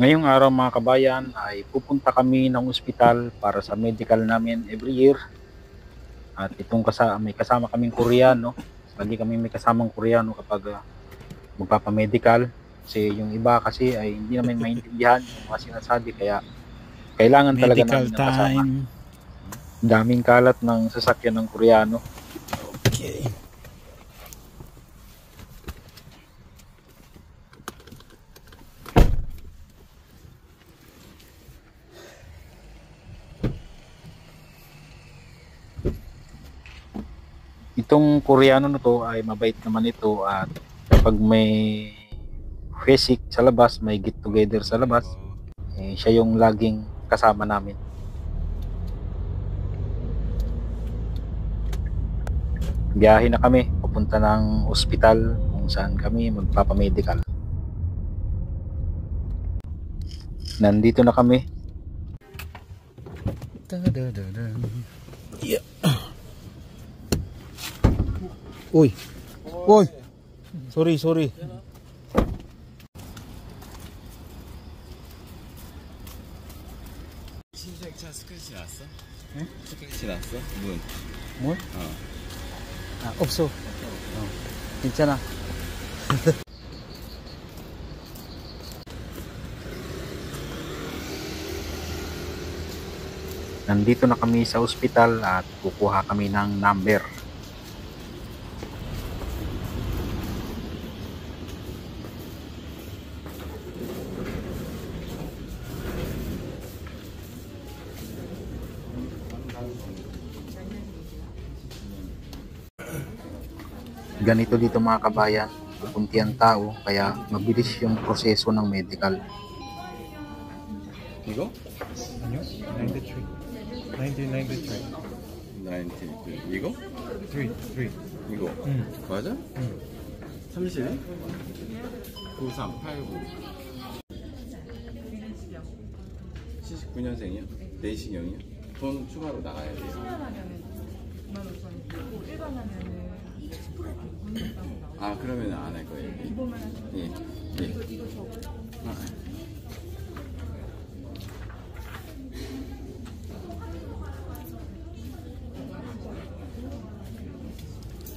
Ngayong araw mga kabayan ay pupunta kami ng ospital para sa medical namin every year. At may kasama kaming Koreano. Lagi kami may kasamang Koreano kapag magpapamedical. Kasi yung iba kasi ay hindi naman maintindihan yung mga sinasabi, kaya kailangan talaga Medical namin ng kasama. time. Daming kalat ng sasakyan ng Koreano. Okay. Itong Koreano na to ay mabait naman ito, at kapag may basic sa labas, may get together sa labas, siya yung laging kasama namin. Biyahe na kami papunta ng ospital kung saan kami magpapamedical. Nandito na kami. Yeah. Uy. Uy. Sorry. 신작차 스크래치 났어? 응? 스크래치 났어? 문. 뭘? 없어. 괜찮아. Nandito na kami sa ospital at kukuha kami ng number. Ganito dito mga kabayan, kunti ang tao kaya mabilis yung proseso ng medical. 이거? 아니요. 93. 1993. 92. 이거? 3. 이거? 응. 맞아? 응. 32? 9389. 79년생이야? 내시경이야? 돈 추가로 나가야 돼요. 수면하면은 25,000원이고 일반하면은 10% 아, 그러면 안 할 거예요. 기본만 하시면 예. 예. 이거 적어요. 아,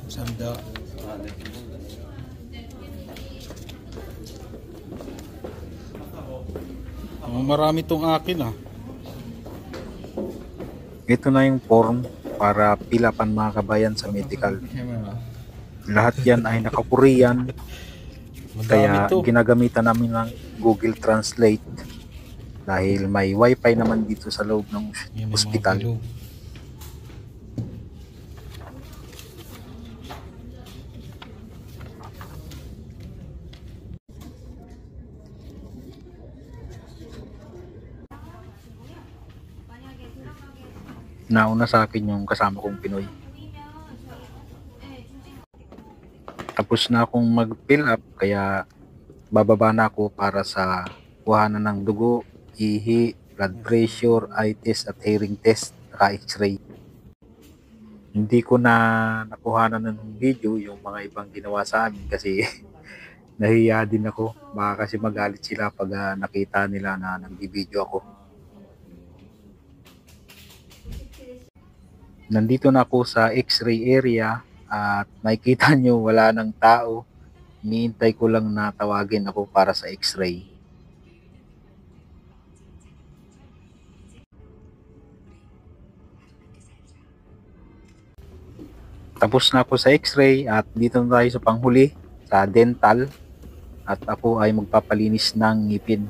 감사합니다. 아, 네. Marami tong akin Ito na yung form para pilapan mga kabayan sa medical. Lahat yan ay naka-Korean, kaya ginagamitan namin ng Google Translate dahil may wifi naman dito sa loob ng ospital. Nauna sa akin yung kasama kong Pinoy. Tapos na akong mag-fill up, kaya bababa na ako para sa kuhanan ng dugo, ihi, blood pressure, eye test at hearing test, saka x-ray. Hindi ko na nakuhanan ng video yung mga ibang ginawa sa amin kasi nahiya din ako. Baka kasi magalit sila pag nakita nila na nag-video ako. Nandito na ako sa x-ray area at nakikita nyo wala ng tao. Hinihintay ko lang na tawagin ako para sa x-ray. Tapos na ako sa x-ray at dito na tayo sa panghuli, sa dental. At ako ay magpapalinis ng ngipin.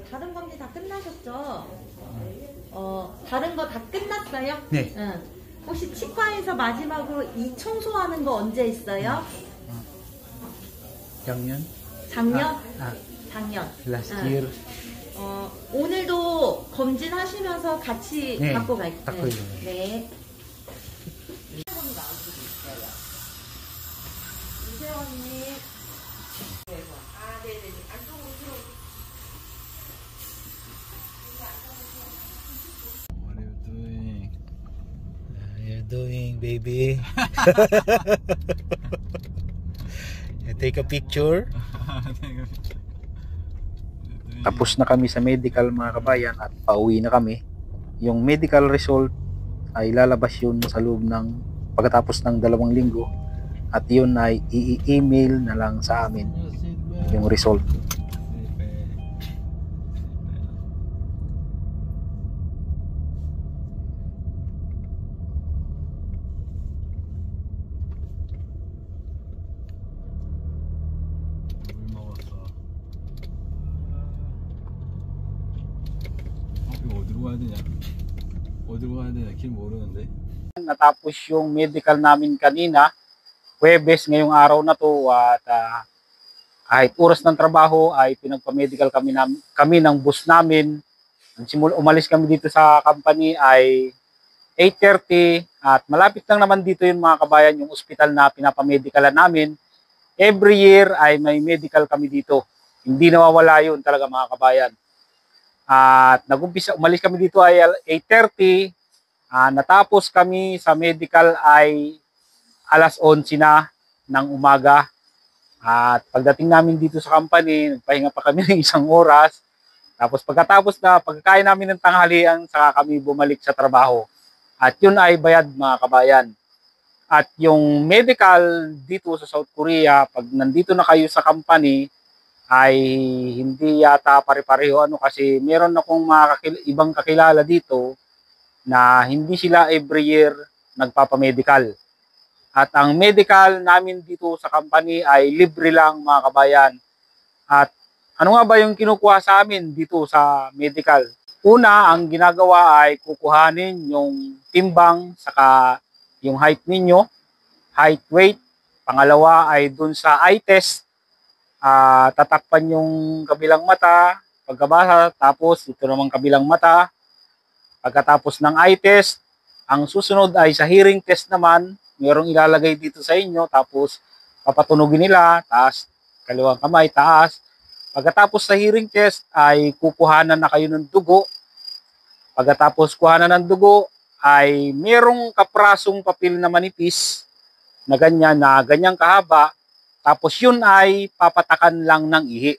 다른 검진 다 끝나셨죠? 다른 거 다 끝났어요? 네. 응. 혹시 치과에서 마지막으로 이 청소하는 거 언제 있어요? 작년? 작년? 작년. Last 응. year. 오늘도 검진하시면서 같이 네, 갖고 갈게요. 갖고 있어요. 네. 이세원님. 네네네. 안쪽으로 들어오세요. What are you doing, baby? Take a picture. Tapos na kami sa medical mga kabayan at pauwi na kami. Yung medical result ay lalabas yun sa loob ng pagkatapos ng 2 linggo at yun ay i-email na lang sa amin yung result. 어디로 가야 되냐? 어디로 가야 되냐? 길 모르는데. Natapos yung medical namin kanina, Huwebes ngayong araw na to at kahit oras ng trabaho ay pinagpa-medical kami ng boss namin. Umalis kami dito sa company ay 8:30 at malapit lang naman dito yung mga kabayan yung ospital na pinapamedikalan namin. Every year ay may medical kami dito. Hindi nawawala yun talaga mga kabayan. At umalis kami dito ay 8:30. Natapos kami sa medical ay 11:00 na ng umaga. At pagdating namin dito sa company, nagpahinga pa kami ng 1 oras. Tapos pagkakain namin ng tanghalian, saka kami bumalik sa trabaho. At yun ay bayad mga kabayan. At yung medical dito sa South Korea, pag nandito na kayo sa company, ay hindi yata pare-pareho kasi meron akong ibang kakilala dito na hindi sila every year nagpapamedical. At ang medical namin dito sa company ay libre lang mga kabayan. At ano nga ba yung kinukuha sa amin dito sa medical? Una, ang ginagawa ay kukuhanin yung timbang saka yung height ninyo, height, weight. Pangalawa ay dun sa eye test, tatakpan yung kabilang mata, pagkabasa, tapos ito namang kabilang mata. Pagkatapos ng eye test, ang susunod ay sa hearing test naman, mayroong ilalagay dito sa inyo, tapos papatunugin nila, taas, kaliwang kamay, taas. Pagkatapos sa hearing test ay kukuhanan na kayo ng dugo. Pagkatapos kuhanan ng dugo ay merong kaprasong papel na manipis na ganyang kahaba. Tapos yun ay papatakan lang ng ihi.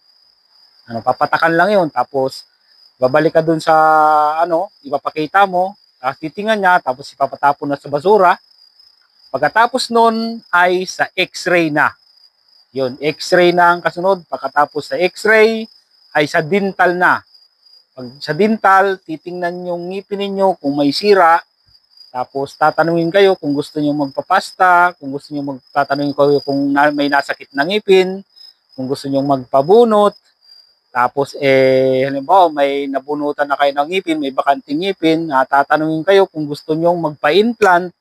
Papatakan lang yun. Tapos babalik ka dun sa ipapakita mo. Tapos titingnan niya. Tapos ipapatapon na sa basura. Pagkatapos nun ay sa x-ray na. Yun, x-ray na ang kasunod. Pagkatapos sa x-ray ay sa dental na. Pag sa dental, titingnan yung ngipin ninyo kung may sira. Tapos tatanungin kayo kung gusto niyo magpapasta, kung gusto niyo tatanungin kayo kung may nasakit na ngipin, kung gusto niyo magpabunot. Tapos halimbawa may nabunutan na kayo ng ngipin, may bakanting ngipin, tatanungin kayo kung gusto niyo magpa-implant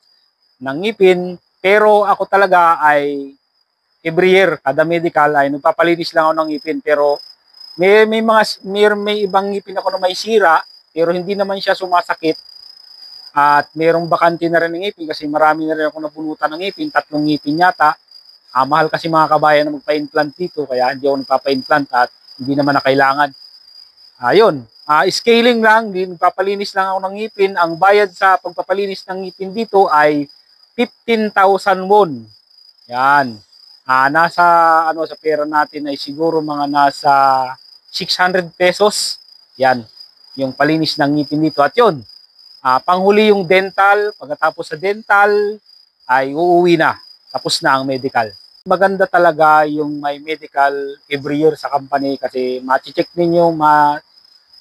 ng ngipin. Pero ako talaga ay every year, kada medical ay nagpapalinis lang ako ng ngipin, pero may ibang ngipin ako na may sira, pero hindi naman siya sumasakit. At mayroong bakante na rin ng ngipin kasi marami na rin ako nabunutan ng ngipin, 3 ngipin yata. Mahal kasi mga kabayan na magpa-implant dito, kaya hindi ako nagpapa-implant at hindi naman na kailangan. Ayun, scaling lang, nagpapalinis lang ako ng ngipin. Ang bayad sa pagpapalinis ng ngipin dito ay 15,000 won. Yan. Sa pera natin ay siguro mga nasa 600 pesos. Yan, yung palinis ng ngipin dito. At yun, panghuli yung dental. Pagkatapos sa dental, ay uuwi na. Tapos na ang medical. Maganda talaga yung may medical every year sa company kasi ma-check ninyo,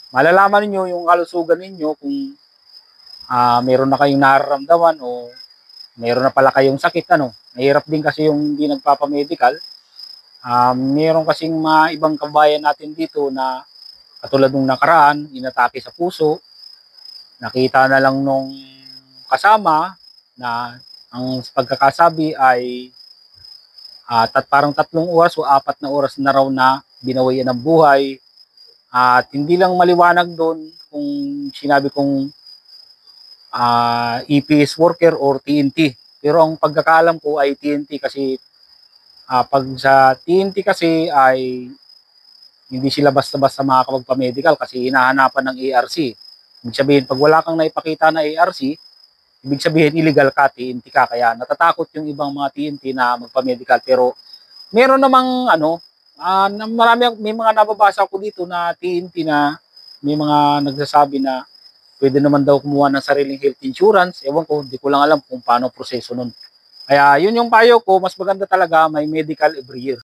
malalaman ninyo yung kalusugan ninyo kung meron na kayong nararamdaman o meron na pala kayong sakit. Mahirap din kasi yung hindi nagpapamedical. Meron kasing mga ibang kabayan natin dito na katulad nung nakaraan, inatake sa puso. Nakita na lang nung kasama na ang pagkakasabi ay parang 3 oras o 4 na oras na raw na binawian ng buhay. At hindi lang maliwanag doon kung sinabi kong EPS worker or TNT. Pero ang pagkakaalam ko ay TNT kasi pag sa TNT kasi ay hindi sila basta-basta makakapagpa-medical kasi hinahanapan ng ARC. Ibig sabihin, pag wala kang naipakita na ARC, ibig sabihin illegal ka, TNT ka. Kaya natatakot yung ibang mga TNT na magpa-medical. Pero meron namang ano, may mga nababasa ko dito na TNT na may mga nagsasabi na pwede naman daw kumuha ng sariling health insurance. Ewan ko, hindi ko lang alam kung paano proseso nun. Kaya yun yung payo ko, mas maganda talaga may medical every year.